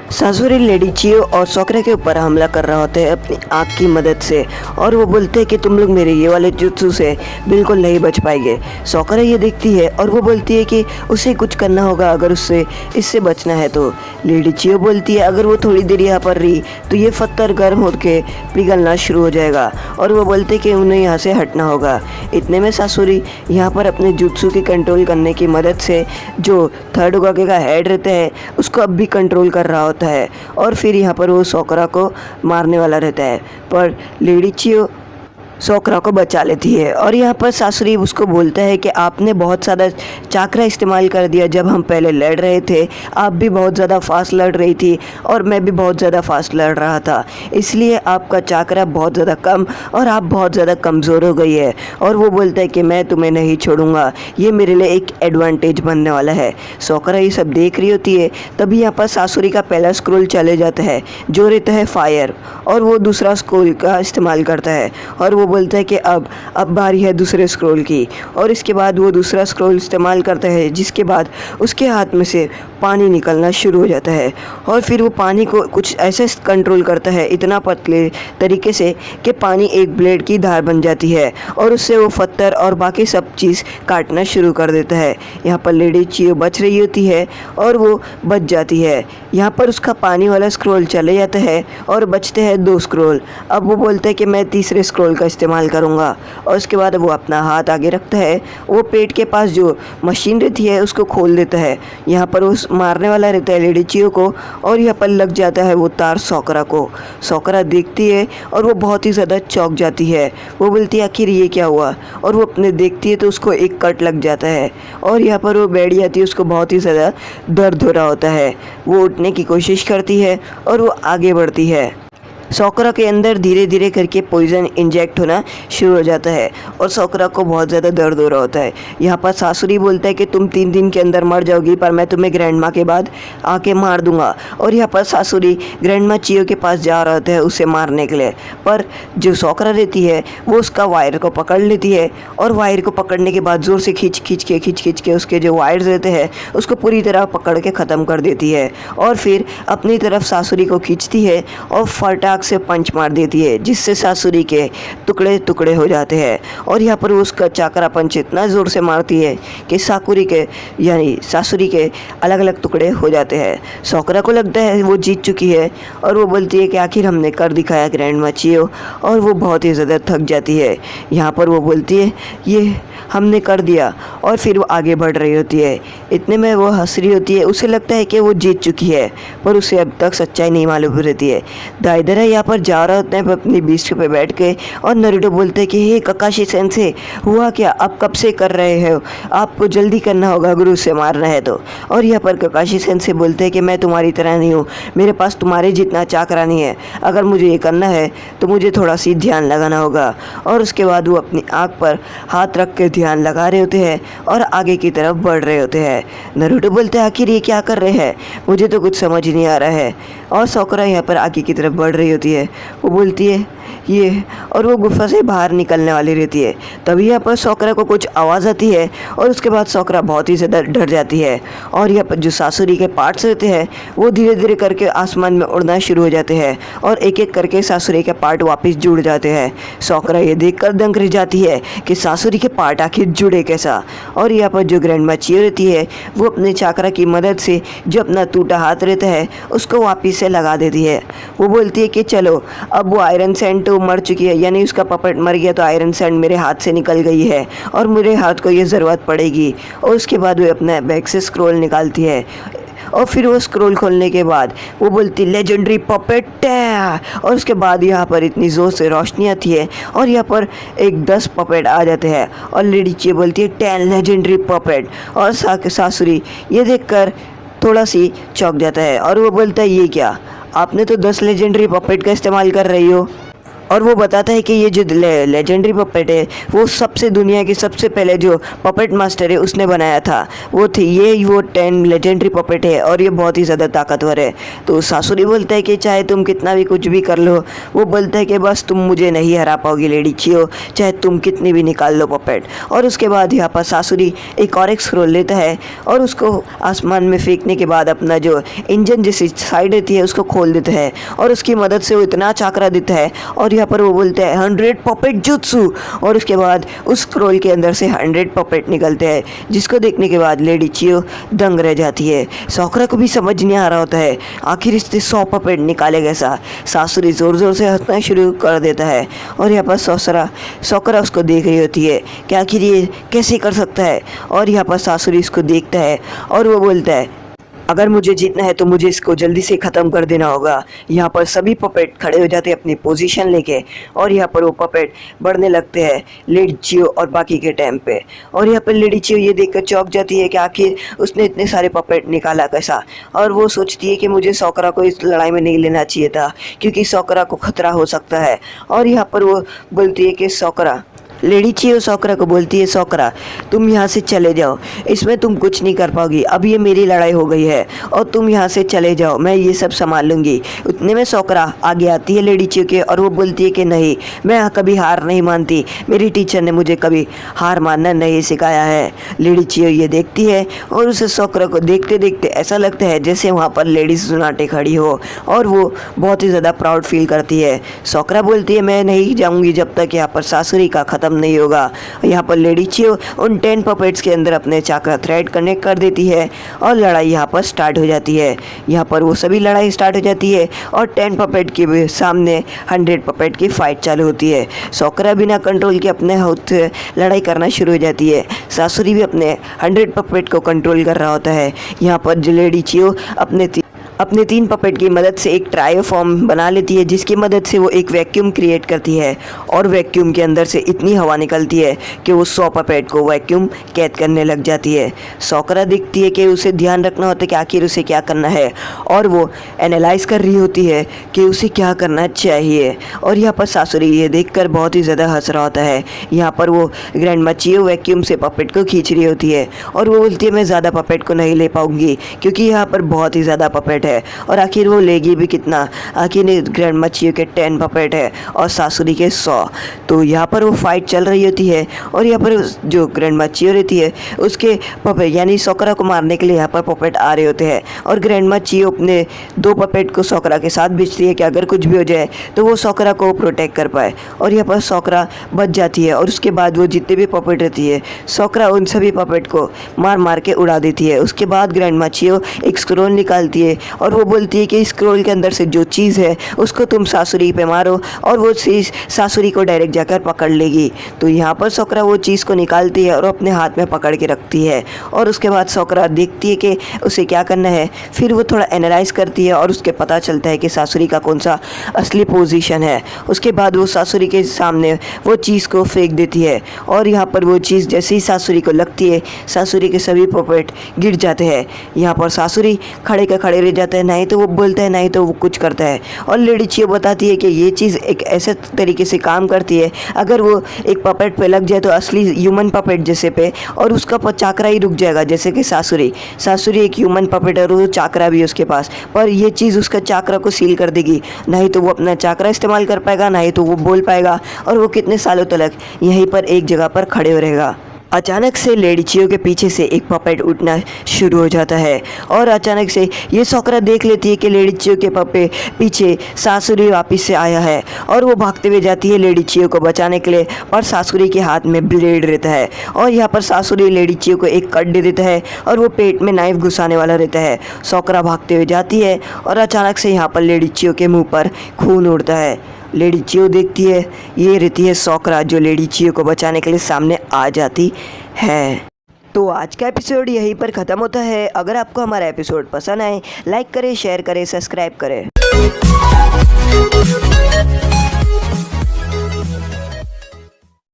सासुरी lady चियो और सोकरा के ऊपर हमला कर रहा होता है अपनी आँख की मदद से, और वो बोलते हैं कि तुम लोग मेरे ये वाले जुत्सु से बिल्कुल नहीं बच पाएंगे। सोकरा ये देखती है और वो बोलती है कि उसे कुछ करना होगा अगर उससे इससे बचना है तो। लेडी चियो बोलती है अगर वो थोड़ी देर यहाँ पर रही तो ये पत्थर गर्म होकर पिघलना शुरू हो जाएगा, और वो बोलते हैं कि उन्हें यहाँ से हटना होगा। इतने में सासुरी यहाँ पर अपने जुत्सु की कंट्रोल करने की मदद से जो थर्ड होगाके का हेड रहता है उसको अब भी कंट्रोल कर रहा होता है, और फिर यहाँ पर वो सोकरा को मारने वाला रहता है, पर लेडी चियो सोकरा को बचा लेती है। और यहाँ पर सासुरी उसको बोलता है कि आपने बहुत ज़्यादा चाकरा इस्तेमाल कर दिया जब हम पहले लड़ रहे थे, आप भी बहुत ज़्यादा फास्ट लड़ रही थी और मैं भी बहुत ज़्यादा फास्ट लड़ रहा था, इसलिए आपका चाकरा बहुत ज़्यादा कम और आप बहुत ज़्यादा कमज़ोर हो गई है। और वो बोलता है कि मैं तुम्हें नहीं छोड़ूंगा, ये मेरे लिए एक एडवांटेज बनने वाला है। सोकरा ये सब देख रही होती है, तभी यहाँ पर सासुरी का पहला स्क्रोल चले जाता है जो रहता है फायर, और वो दूसरा स्क्रोल का इस्तेमाल करता है और वो बोलता है कि अब बारी है दूसरे स्क्रॉल की। और इसके बाद वो दूसरा स्क्रॉल इस्तेमाल करता है, जिसके बाद उसके हाथ में से पानी निकलना शुरू हो जाता है, और फिर वो पानी को कुछ ऐसे कंट्रोल करता है इतना पतले तरीके से कि पानी एक ब्लेड की धार बन जाती है, और उससे वो पत्थर और बाकी सब चीज़ काटना शुरू कर देता है। यहाँ पर लेडी चियो बच रही होती है और वो बच जाती है। यहाँ पर उसका पानी वाला स्क्रॉल चले जाता है और बचते हैं 2 स्क्रॉल। अब वो बोलता है कि मैं तीसरे स्क्रॉल का इस्तेमाल करूँगा, और उसके बाद वो अपना हाथ आगे रखता है, वो पेट के पास जो मशीन रहती है उसको खोल देता है। यहाँ पर उस मारने वाला रहता है लेडी चियो को, और यहाँ पर लग जाता है वो तार सोकरा को। सोकरा देखती है और वो बहुत ही ज़्यादा चौंक जाती है। वो बोलती है आखिर ये क्या हुआ, और वो अपने देखती है तो उसको एक कट लग जाता है, और यहाँ पर वो बैठ जाती है। उसको बहुत ही ज़्यादा दर्द हो रहा होता है। वो उठने की कोशिश करती है और वो आगे बढ़ती है। सोकरा के अंदर धीरे धीरे करके पॉइज़न इंजेक्ट होना शुरू हो जाता है और सोकरा को बहुत ज़्यादा दर्द हो रहा होता है। यहाँ पर सासुरी बोलता है कि तुम 3 दिन के अंदर मर जाओगी, पर मैं तुम्हें ग्रैंड माँ के बाद आके मार दूंगा। और यहाँ पर सासुरी ग्रैंड माँ चियो के पास जा रहा होता है उसे मारने के लिए, पर जो सोकरा रहती है वो उसका वायर को पकड़ लेती है, और वायर को पकड़ने के बाद ज़ोर से खींच के उसके जो वायर्स रहते हैं उसको पूरी तरह पकड़ के ख़त्म कर देती है, और फिर अपनी तरफ सासुरी को खींचती है और फटाक से पंच मार देती है, जिससे सासुरी के टुकड़े टुकड़े हो जाते हैं। और यहाँ पर उसका चाकरा पंच इतना ज़ोर से मारती है कि सासुरी के अलग अलग टुकड़े हो जाते हैं। सोकरा को लगता है वो जीत चुकी है, और वो बोलती है कि आखिर हमने कर दिखाया ग्रैंड माँ चियो, और वो बहुत ही ज़्यादा थक जाती है। यहाँ पर वो बोलती है ये हमने कर दिया, और फिर वो आगे बढ़ रही होती है। इतने में वो हंस रही होती है, उसे लगता है कि वो जीत चुकी है, पर उसे अब तक सच्चाई नहीं मालूम रहती है। दाइदरा यहाँ पर जा रहा होता है अपनी बीस्ट पे बैठ के, और नरूटो बोलते हैं कि हे ककाशी सेंसे, हुआ क्या, आप कब से कर रहे हो, आपको जल्दी करना होगा गुरु से मारना है तो। और यहाँ पर ककाशी सेंसे बोलते हैं कि मैं तुम्हारी तरह नहीं हूँ, मेरे पास तुम्हारे जितना चाकरा नहीं है, अगर मुझे ये करना है तो मुझे थोड़ा सी ध्यान लगाना होगा। और उसके बाद वो अपनी आँख पर हाथ रख के ध्यान लगा रहे होते हैं और आगे की तरफ बढ़ रहे होते हैं। नरूटो बोलते हैं आखिर ये क्या कर रहे हैं, मुझे तो कुछ समझ ही नहीं आ रहा है। और सोकरा यहाँ पर आगे की तरफ बढ़ रही होती है, वो बोलती है ये, और वो गुफा से बाहर निकलने वाली रहती है। तभी यहाँ पर सोकरा को कुछ आवाज़ आती है, और उसके बाद सोकरा बहुत ही ज़्यादा डर जाती है। और यहाँ पर जो सासुरी के पार्ट्स रहते हैं वो धीरे धीरे करके आसमान में उड़ना शुरू हो जाते हैं, और एक एक करके सासुरी के पार्ट वापस जुड़ जाते हैं। सोकरा ये देखकर दंग रह जाती है कि सासुरी के पार्ट आखिर जुड़े कैसा। और यहाँ पर जो ग्रैंड माँ चियो रहती है वो अपने चाकरा की मदद से जो अपना टूटा हाथ रहता है उसको वापस से लगा देती है। वो बोलती है कि चलो, अब वो आयरन सैंड तो मर चुकी है, यानी उसका पपेट मर गया, तो आयरन सैंड मेरे हाथ से निकल गई है और मेरे हाथ को ये ज़रूरत पड़ेगी। और उसके बाद वो अपने बैग से स्क्रोल निकालती है, और फिर वो स्क्रोल खोलने के बाद वो बोलती लेजेंडरी पपेट, और उसके बाद यहाँ पर इतनी ज़ोर से रोशनी आती है और यहाँ पर एक 10 पपेट आ जाते हैं, और लेडी चियो बोलती है 10 लेजेंडरी पपेट। और सासुरी ये देखकर थोड़ा सी चौंक जाता है, और वो बोलता है ये क्या, आपने तो 10 लेजेंडरी पपेट का इस्तेमाल कर रही हो। और वो बताता है कि ये जो लेजेंडरी पपेट है वो सबसे दुनिया की सबसे पहले जो पपेट मास्टर है उसने बनाया था, वो 10 लेजेंडरी पपेट है और ये बहुत ही ज़्यादा ताकतवर है। तो सासुरी बोलता है कि चाहे तुम कितना भी कुछ भी कर लो, वो बोलता है कि बस तुम मुझे नहीं हरा पाओगी लेडी चियो, चाहे तुम कितनी भी निकाल लो पपेट। और उसके बाद यहाँ पर सासुरी एक और एक स्क्रोल लेता है और उसको आसमान में फेंकने के बाद अपना जो इंजन जैसी साइड रहती है उसको खोल देता है और उसकी मदद से वो इतना चाकरा देता है और यहाँ पर वो बोलते हैं 100 पपेट जुत्सु, और उसके बाद उस स्क्रोल के अंदर से 100 पपेट निकलते हैं, जिसको देखने के बाद लेडी चियो दंग रह जाती है। सोकरा को भी समझ नहीं आ रहा होता है आखिर इससे 100 पपेट निकाले कैसा। सासुरी ज़ोर ज़ोर से हंसना शुरू कर देता है और यहाँ पर सोकरा उसको देख रही होती है कि आखिर ये कैसे कर सकता है। और यहाँ पर सासुरी इसको देखता है और वो बोलता है अगर मुझे जीतना है तो मुझे इसको जल्दी से ख़त्म कर देना होगा। यहाँ पर सभी पपेट खड़े हो जाते हैं अपनी पोजीशन लेके और यहाँ पर वो पपेट बढ़ने लगते हैं लेडी चियो और बाकी के टाइम पे। और यहाँ पर लेडी चियो ये देखकर चौंक जाती है कि आखिर उसने इतने सारे पपेट निकाला कैसा, और वो सोचती है कि मुझे सोकरा को इस लड़ाई में नहीं लेना चाहिए था क्योंकि सोकरा को खतरा हो सकता है। और यहाँ पर वो बोलती है कि लेडी चियो सोकरा को बोलती है सोकरा तुम यहाँ से चले जाओ, इसमें तुम कुछ नहीं कर पाओगी, अब ये मेरी लड़ाई हो गई है और तुम यहाँ से चले जाओ, मैं ये सब संभाल लूँगी। उतने में सोकरा आगे आती है लेडी चियो के और वो बोलती है कि नहीं, मैं कभी हार नहीं मानती, मेरी टीचर ने मुझे कभी हार मानना नहीं सिखाया है। लेडी चियो ये देखती है और उसे सोकरा को देखते देखते ऐसा लगता है जैसे वहाँ पर लेडीज सुनाटे खड़ी हो और वो बहुत ही ज़्यादा प्राउड फील करती है। सोकरा बोलती है मैं नहीं जाऊँगी जब तक यहाँ पर सासुरी का ख़त्म नहीं होगा। यहाँ पर लेडी चियो उन 10 पपेट्स के अंदर अपने चाकरा थ्रेड कनेक्ट कर देती है और लड़ाई यहाँ पर स्टार्ट हो जाती है। यहाँ पर वो सभी लड़ाई स्टार्ट हो जाती है और 10 पपेट के सामने 100 पपेट की फाइट चालू होती है। सोकरा बिना कंट्रोल के अपने हाथ से लड़ाई करना शुरू हो जाती है। सासुरी भी अपने 100 पपेट को कंट्रोल कर रहा होता है। यहाँ पर जो लेडी चियो अपने 3 पपेट की मदद से एक ट्रायो फॉर्म बना लेती है, जिसकी मदद से वो एक वैक्यूम क्रिएट करती है और वैक्यूम के अंदर से इतनी हवा निकलती है कि वो 100 पपेट को वैक्यूम कैद करने लग जाती है। सोकरा दिखती है कि उसे ध्यान रखना होता है कि आखिर उसे क्या करना है और वो एनालाइज कर रही होती है कि उसे क्या करना चाहिए। और यहाँ पर सासुरी ये देखकर बहुत ही ज़्यादा हंस रहा होता है। यहाँ पर वो ग्रैंडमा चियो वैक्यूम से पपेट को खींच रही होती है और वो बोलती है मैं ज़्यादा पपेट को नहीं ले पाऊँगी क्योंकि यहाँ पर बहुत ही ज़्यादा पपेट है। और आखिर वो लेगी भी कितना, आखिर ग्रैंडमा चियो के 10 पपेट है और सासुरी के 100। तो यहाँ पर वो फाइट चल रही होती है और यहाँ पर जो ग्रैंडमा चियो रहती है उसके पपेट यानी सोकरा को मारने के लिए यहाँ पर पपेट आ रहे होते हैं और ग्रैंडमा चियो अपने 2 पपेट को सोकरा के साथ भेजती है कि अगर कुछ भी हो जाए तो वो सोकरा को प्रोटेक्ट कर पाए। और यहाँ पर सोकरा बच जाती है और उसके बाद वो जितने भी पपेट रहती है सोकरा उन सभी पपेट को मार मार के उड़ा देती है। उसके बाद ग्रैंडमा चियो एक स्क्रोल निकालती है और वो बोलती है कि इस स्क्रोल के अंदर से जो चीज़ है उसको तुम सासुरी पे मारो और वो चीज़ सासुरी को डायरेक्ट जाकर पकड़ लेगी। तो यहाँ पर सोकरा वो चीज़ को निकालती है और अपने हाथ में पकड़ के रखती है और उसके बाद सोकरा देखती है कि उसे क्या करना है। फिर वो थोड़ा एनालाइज करती है और उसके पता चलता है कि सासुरी का कौन सा असली पोजीशन है। उसके बाद वो सासुरी के सामने वो चीज़ को फेंक देती है और यहाँ पर वो चीज़ जैसे ही सासुरी को लगती है सासुरी के सभी पपेट गिर जाते हैं। यहाँ पर सासुरी खड़े का खड़े रह जाता है, नहीं तो वो बोलता है नहीं तो वो कुछ करता है। और लेडी चियो बताती है कि ये चीज़ एक ऐसे तरीके से काम करती है अगर वो एक पपेट पे लग जाए तो असली ह्यूमन पपेट जैसे पे और उसका चाकरा ही रुक जाएगा, जैसे कि सासुरी एक ह्यूमन पपेट और वो चाकरा भी उसके पास, पर ये चीज़ उसका चाकरा को सील कर देगी। नहीं तो वो अपना चाकरा इस्तेमाल कर पाएगा, नहीं तो वो बोल पाएगा और वो कितने सालों तक यहीं पर एक जगह पर खड़े हो रहेगा। अचानक से लेडी चियो के पीछे से एक पपेट उठना शुरू हो जाता है और अचानक से ये सोकरा देख लेती है कि लेडी चियो के पीछे सासुरी वापस से आया है और वो भागते हुए जाती है लेडी चियो को बचाने के लिए और सासुरी के हाथ में ब्लेड रहता है और यहाँ पर सासुरी लेडी चियो को एक कट दे देता है और वो पेट में नाइफ घुसाने वाला रहता है। सोकरा भागते हुए जाती है और अचानक से यहाँ पर लेडी चियो के मुँह पर खून उड़ता है। लेडी चियो देखती है, ये रहती है सोकरा जो लेडी चियो को बचाने के लिए सामने आ जाती है। तो आज का एपिसोड यहीं पर ख़त्म होता है। अगर आपको हमारा एपिसोड पसंद आए लाइक करें, शेयर करें, सब्सक्राइब करें।